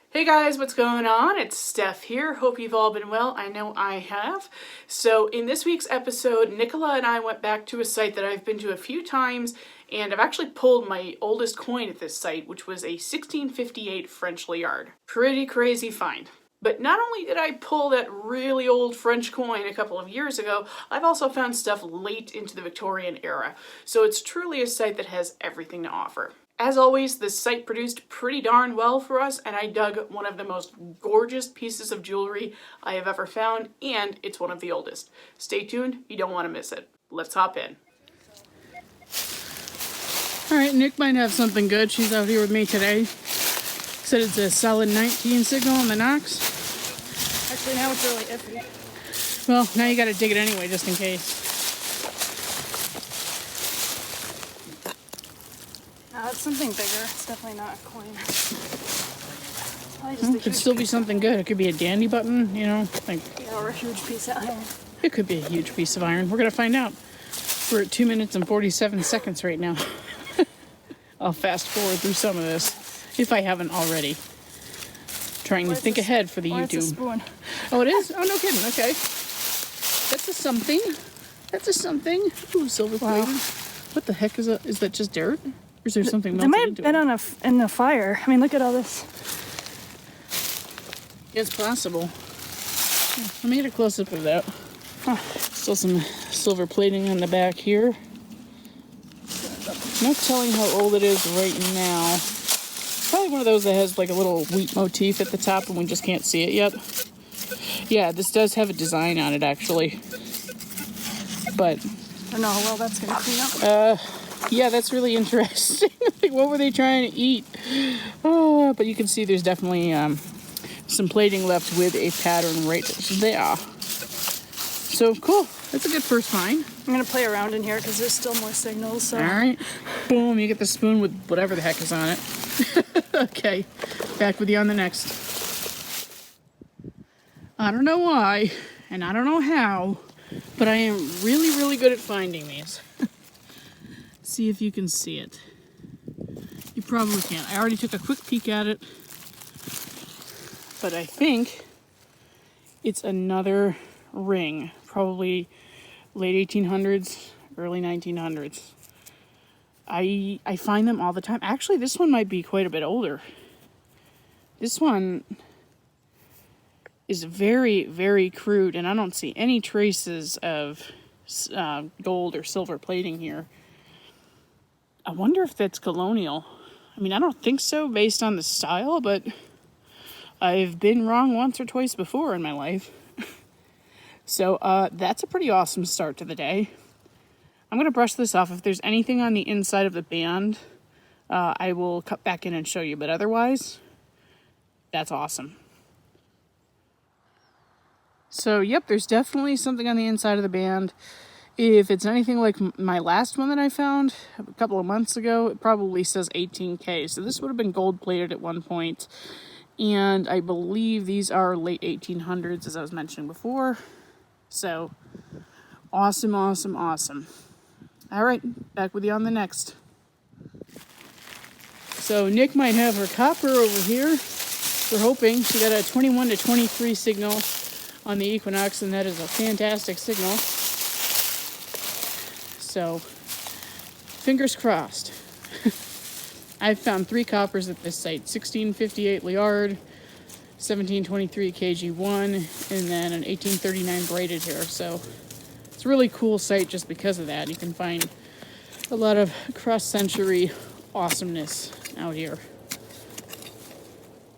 Hey guys, what's going on? It's Steph here. Hope you've all been well. I know I have. So in this week's episode, Nichola and I went back to a site that I've been to a few times, and I've actually pulled my oldest coin at this site, which was a 1658 French liard. Pretty crazy find. But not only did I pull that really old French coin a couple of years ago, I've also found stuff late into the Victorian era. So it's truly a site that has everything to offer. As always, this site produced pretty darn well for us, and I dug one of the most gorgeous pieces of jewelry I have ever found, and it's one of the oldest. Stay tuned, you don't want to miss it. Let's hop in. Alright, Nick might have something good. She's out here with me today. Said it's a solid 19 signal on the Knox. Actually, now it's really iffy. Well, now you gotta dig it anyway, just in case. It's something bigger. It's definitely not a coin. It could still be something good. It could be a dandy button, you know, like, or a huge piece of iron. It could be a huge piece of iron. We're gonna find out. We're at 2 minutes and 47 seconds right now. I'll fast forward through some of this, if I haven't already. Trying to think ahead for the YouTube. It's a spoon. Oh, it is? Oh, no kidding. Okay. That's a something. That's a something. Ooh, silver plated. Wow. What the heck is that? Is that just dirt? Or is there something melted into it? They might have been in the fire. I mean, look at all this. It's possible. Let me get a close-up of that. Still some silver plating on the back here. No telling how old it is right now. Probably one of those that has like a little wheat motif at the top and we just can't see it yet. Yeah, this does have a design on it actually. But I don't know how well that's going to clean up. Yeah, that's really interesting. Like, what were they trying to eat? Oh, but you can see there's definitely some plating left with a pattern right there. So cool. That's a good first find. I'm going to play around in here because there's still more signals. So. All right. Boom. You get the spoon with whatever the heck is on it. Okay. Back with you on the next. I don't know why, and I don't know how, but I am really, really good at finding these. See if you can see it. You probably can't. I already took a quick peek at it, but I think it's another ring, probably late 1800s, early 1900s. I find them all the time. Actually, this one might be quite a bit older. This one is very, very crude, and I don't see any traces of gold or silver plating here. I wonder if that's colonial. I mean, I don't think so based on the style, but I've been wrong once or twice before in my life. So that's a pretty awesome start to the day. I'm going to brush this off. If there's anything on the inside of the band, I will cut back in and show you. But otherwise, that's awesome. So, yep, there's definitely something on the inside of the band. If it's anything like my last one that I found a couple of months ago, it probably says 18K. So this would have been gold plated at one point. And I believe these are late 1800s, as I was mentioning before. So awesome, awesome, awesome. All right, back with you on the next. So Nick might have her copper over here. We're hoping. She got a 21 to 23 signal on the Equinox, and that is a fantastic signal. So, fingers crossed. I've found 3 coppers at this site. 1658 liard, 1723 KG1, and then an 1839 braided here. So, it's a really cool site just because of that. You can find a lot of cross-century awesomeness out here.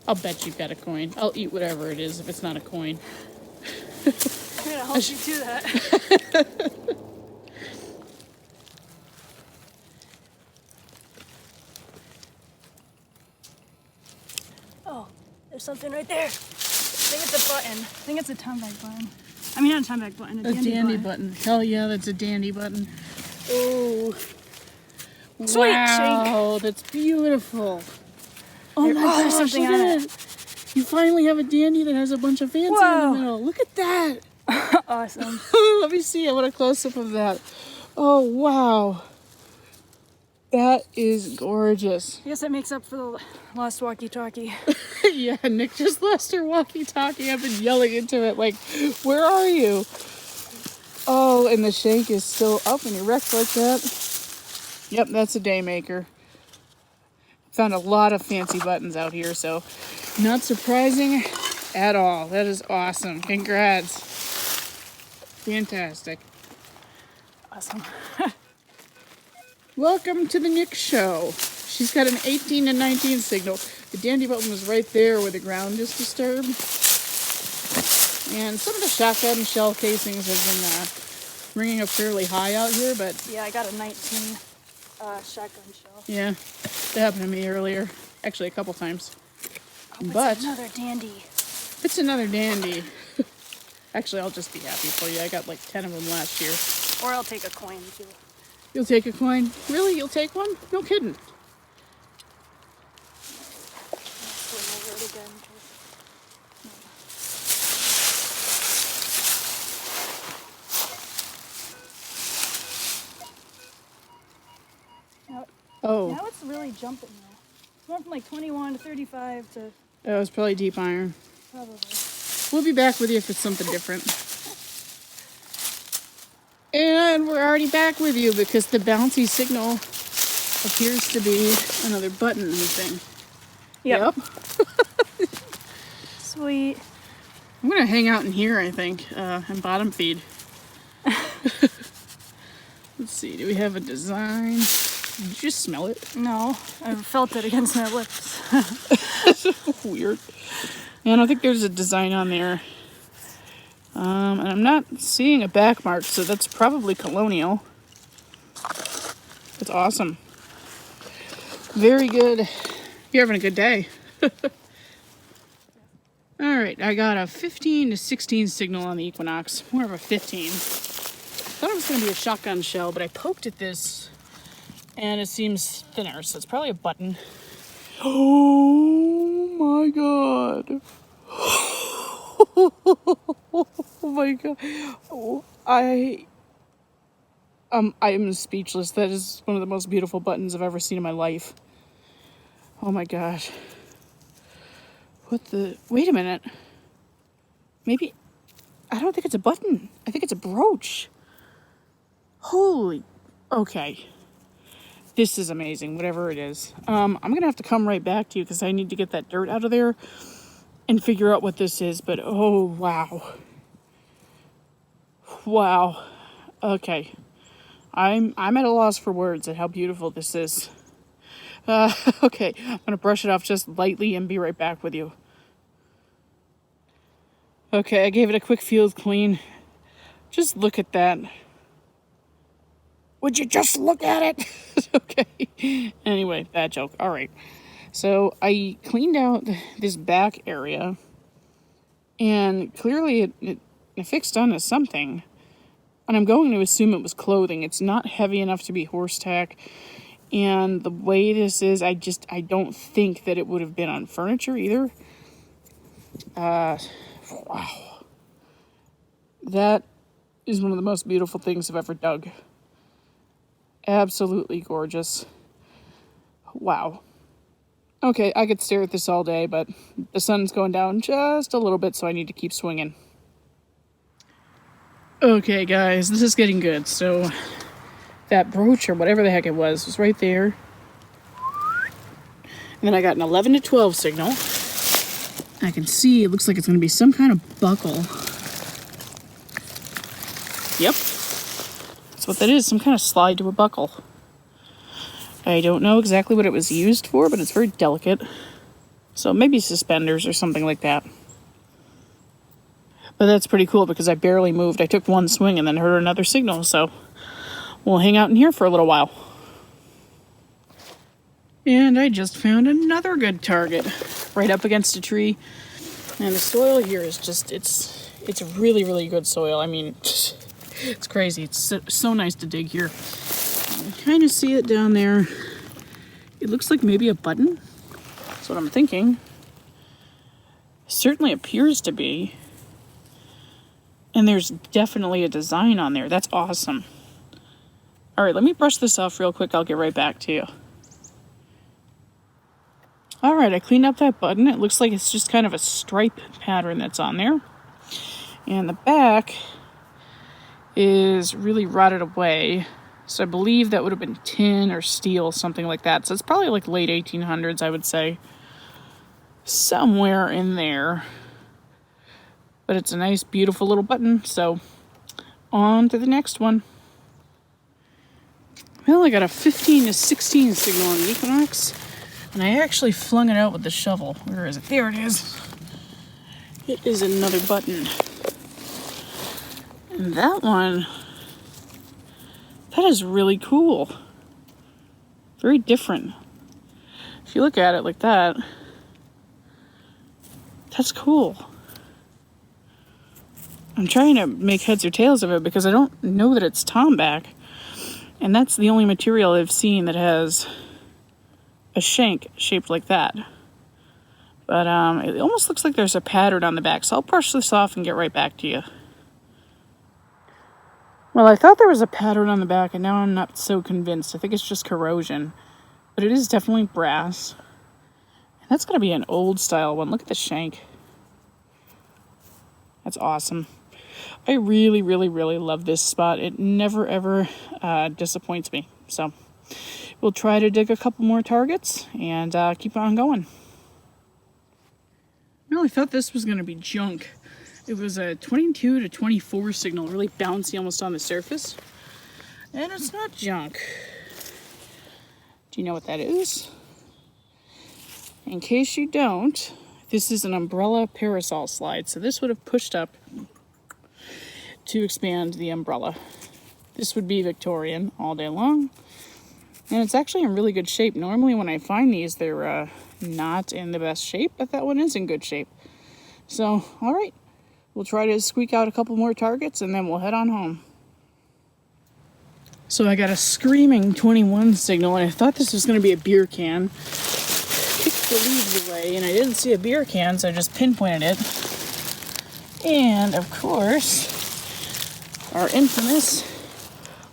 I'll bet you've got a coin. I'll eat whatever it is if it's not a coin. I'm going to hold you to that. There's something right there. I think it's a button. I think it's a Tomback button. I mean, not a Tomback button, a dandy button. Hell yeah, that's a dandy button. Oh. Sweet wow, shake. That's beautiful. Oh my gosh, something on it. You finally have a dandy that has a bunch of fancy in the middle. Look at that. Awesome. Let me see. I want a close-up of that. Oh, wow. That is gorgeous. I guess that makes up for the lost walkie-talkie. Yeah, Nick just lost her walkie-talkie. I've been yelling into it like, where are you? Oh, and the shank is still up and erect like that. Yep, that's a day maker. Found a lot of fancy buttons out here, so not surprising at all. That is awesome. Congrats. Fantastic. Awesome. Welcome to the Nick show. She's got an 18 and 19 signal. The dandy button was right there where the ground is disturbed. And some of the shotgun shell casings have been ringing up fairly high out here, but... Yeah, I got a 19 shotgun shell. Yeah, that happened to me earlier. Actually, a couple times. Oh, but it's another dandy. It's another dandy. Actually, I'll just be happy for you. I got like 10 of them last year. Or I'll take a coin, too. You'll take a coin? Really? You'll take one? No kidding. Oh. Now it's really jumping now. It went from like 21 to 35 to... That was probably deep iron. Probably. We'll be back with you if it's something different. And we're already back with you because the bouncy signal appears to be another button thing. Yep. Sweet. I'm going to hang out in here, I think, and bottom feed. Let's see, do we have a design? Did you just smell it? No, I felt it against my lips. Weird. Yeah, I don't think there's a design on there. And I'm not seeing a back mark, so that's probably Colonial. That's awesome. Very good. You're having a good day. Alright, I got a 15 to 16 signal on the Equinox. More of a 15. Thought it was going to be a shotgun shell, but I poked at this and it seems thinner, so it's probably a button. Oh my god. Oh my god. Oh, I am speechless. That is one of the most beautiful buttons I've ever seen in my life. Oh my gosh. What the... Wait a minute. Maybe... I don't think it's a button. I think it's a brooch. Holy... Okay. This is amazing, whatever it is. I'm going to have to come right back to you because I need to get that dirt out of there and figure out what this is. But, oh, wow. Wow. Okay. I'm at a loss for words at how beautiful this is. Okay, I'm going to brush it off just lightly and be right back with you. Okay, I gave it a quick field clean. Just look at that. Would you just look at it? Okay. Anyway, bad joke. All right. So I cleaned out this back area, and clearly it fixed onto something. And I'm going to assume it was clothing. It's not heavy enough to be horse tack. And the way this is, I don't think that it would have been on furniture either. Wow. That is one of the most beautiful things I've ever dug. Absolutely gorgeous. Wow. Okay, I could stare at this all day, but the sun's going down just a little bit, so I need to keep swinging. Okay, guys, this is getting good. So that brooch or whatever the heck it was right there. And then I got an 11 to 12 signal. I can see it looks like it's going to be some kind of buckle. Yep. That's what that is, some kind of slide to a buckle. I don't know exactly what it was used for, but it's very delicate. So maybe suspenders or something like that. But that's pretty cool because I barely moved. I took one swing and then heard another signal, so we'll hang out in here for a little while. And I just found another good target right up against a tree. And the soil here is just, it's really, really good soil. I mean, it's crazy. It's so nice to dig here. You kind of see it down there. It looks like maybe a button. That's what I'm thinking. Certainly appears to be. And there's definitely a design on there. That's awesome. All right, let me brush this off real quick. I'll get right back to you. All right, I cleaned up that button. It looks like it's just kind of a stripe pattern that's on there. And the back is really rotted away. So I believe that would have been tin or steel, something like that. So it's probably like late 1800s, I would say. Somewhere in there. But it's a nice, beautiful little button. So on to the next one. Well, I got a 15 to 16 signal on the Equinox. And I actually flung it out with the shovel. Where is it? There it is. It is another button. And that one, that is really cool. Very different. If you look at it like that, that's cool. I'm trying to make heads or tails of it because I don't know that it's tomback. And that's the only material I've seen that has a shank shaped like that. But it almost looks like there's a pattern on the back. So I'll brush this off and get right back to you. Well, I thought there was a pattern on the back, and now I'm not so convinced. I think it's just corrosion. But it is definitely brass. And that's going to be an old style one. Look at the shank. That's awesome. I really, really, really love this spot. It never, ever disappoints me. So we'll try to dig a couple more targets and keep on going. I really thought this was going to be junk. It was a 22 to 24 signal, really bouncy almost on the surface. And it's not junk. Do you know what that is? In case you don't, this is an umbrella parasol slide. So this would have pushed up to expand the umbrella. This would be Victorian all day long. And it's actually in really good shape. Normally when I find these, they're not in the best shape, but that one is in good shape. So, all right. We'll try to squeak out a couple more targets and then we'll head on home. So I got a screaming 21 signal and I thought this was going to be a beer can. Kicked the leaves away and I didn't see a beer can, so I just pinpointed it. And of course, our infamous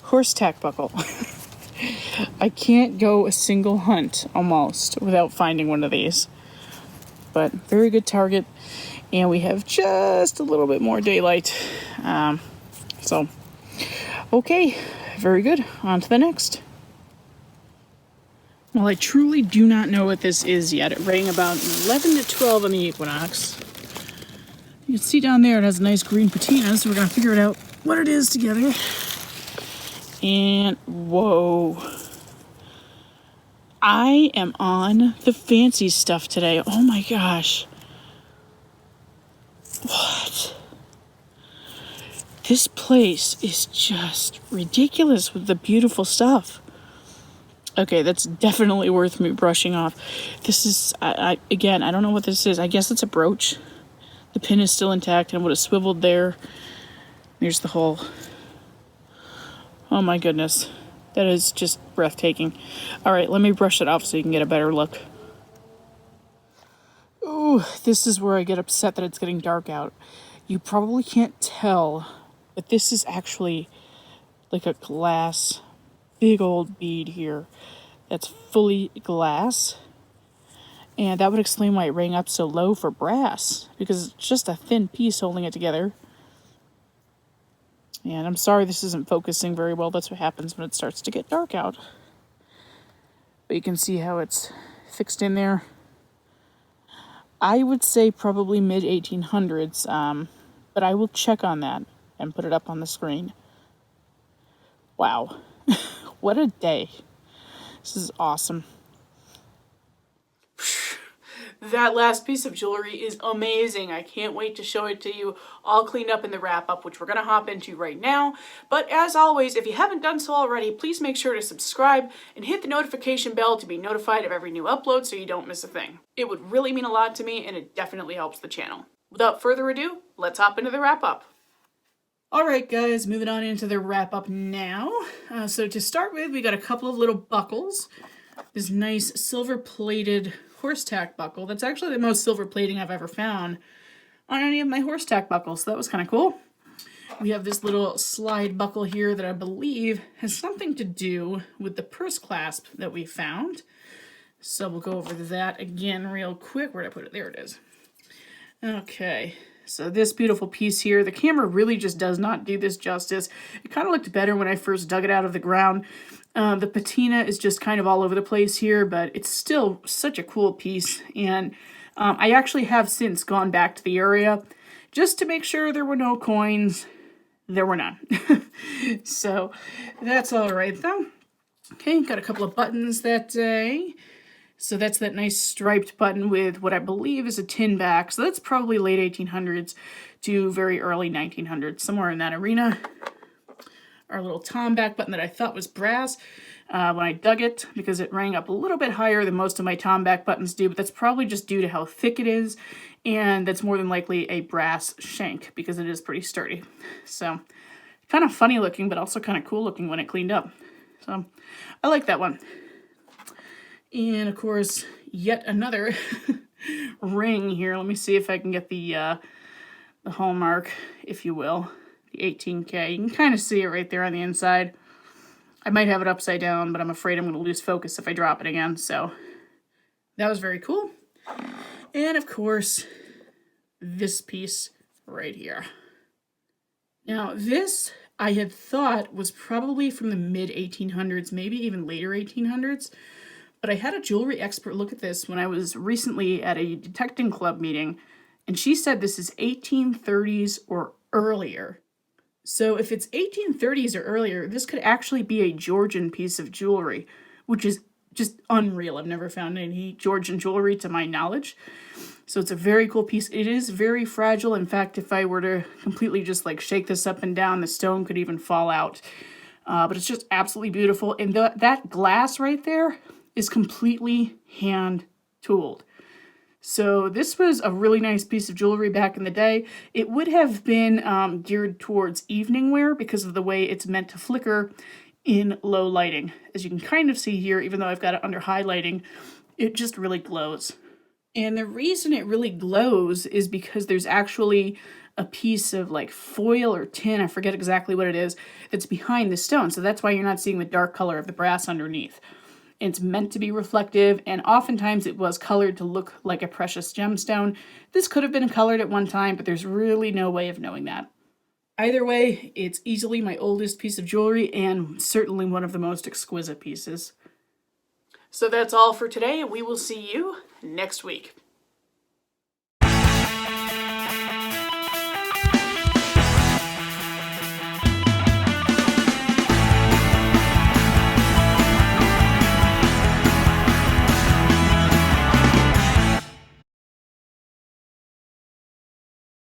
horse tack buckle. I can't go a single hunt almost without finding one of these. But very good target. And we have just a little bit more daylight. So, okay, very good. On to the next. Well, I truly do not know what this is yet. It rang about 11 to 12 on the Equinox. You can see down there it has a nice green patina, so we're going to figure it out what it is together. And, whoa. I am on the fancy stuff today. Oh my gosh. What? This place is just ridiculous with the beautiful stuff. Okay, that's definitely worth me brushing off. This is, again, I don't know what this is. I guess it's a brooch. The pin is still intact and would have swiveled there. There's the hole. Oh my goodness. That is just breathtaking. All right, let me brush it off so you can get a better look. Ooh, this is where I get upset that it's getting dark out. You probably can't tell, but this is actually like a glass, big old bead here that's fully glass. And that would explain why it rang up so low for brass, because it's just a thin piece holding it together. And I'm sorry this isn't focusing very well. That's what happens when it starts to get dark out. But you can see how it's fixed in there. I would say probably mid-1800s, but I will check on that and put it up on the screen. Wow. What a day. This is awesome. That last piece of jewelry is amazing. I can't wait to show it to you all cleaned up in the wrap-up, which we're going to hop into right now. But as always, if you haven't done so already, please make sure to subscribe and hit the notification bell to be notified of every new upload so you don't miss a thing. It would really mean a lot to me, and it definitely helps the channel. Without further ado, let's hop into the wrap-up. Alright guys, moving on into the wrap-up now. So to start with, we got a couple of little buckles. This nice silver-plated horse tack buckle. That's actually the most silver plating I've ever found on any of my horse tack buckles, so that was kind of cool. We have this little slide buckle here that I believe has something to do with the purse clasp that we found. So we'll go over that again real quick. Where'd I put it? There it is. Okay, so this beautiful piece here, the camera really just does not do this justice. It kind of looked better when I first dug it out of the ground. The patina is just kind of all over the place here, but it's still such a cool piece. And I actually have since gone back to the area just to make sure there were no coins. There were none. So that's all right though. Okay, got a couple of buttons that day. So that's that nice striped button with what I believe is a tin back. So that's probably late 1800s to very early 1900s, somewhere in that arena. Our little tom back button that I thought was brass when I dug it, because it rang up a little bit higher than most of my tom back buttons do, but that's probably just due to how thick it is, and that's more than likely a brass shank because it is pretty sturdy. So kind of funny looking, but also kind of cool looking when it cleaned up. So I like that one. And of course, yet another ring here. Let me see if I can get the hallmark, if you will, the 18K. You can kind of see it right there on the inside. I might have it upside down, but I'm afraid I'm going to lose focus if I drop it again. So that was very cool. And of course, this piece right here. Now this I had thought was probably from the mid 1800s, maybe even later 1800s. But I had a jewelry expert look at this when I was recently at a detecting club meeting, and she said this is 1830s or earlier. So if it's 1830s or earlier, this could actually be a Georgian piece of jewelry, which is just unreal. I've never found any Georgian jewelry to my knowledge. So it's a very cool piece. It is very fragile. In fact, if I were to completely just like shake this up and down, the stone could even fall out. But it's just absolutely beautiful. And that glass right there is completely hand tooled. So this was a really nice piece of jewelry back in the day. It would have been geared towards evening wear because of the way it's meant to flicker in low lighting. As you can kind of see here, even though I've got it under high lighting, it just really glows. And the reason it really glows is because there's actually a piece of like foil or tin, I forget exactly what it is, that's behind the stone. So that's why you're not seeing the dark color of the brass underneath. It's meant to be reflective, and oftentimes it was colored to look like a precious gemstone. This could have been colored at one time, but there's really no way of knowing that. Either way, it's easily my oldest piece of jewelry and certainly one of the most exquisite pieces. So that's all for today. We will see you next week.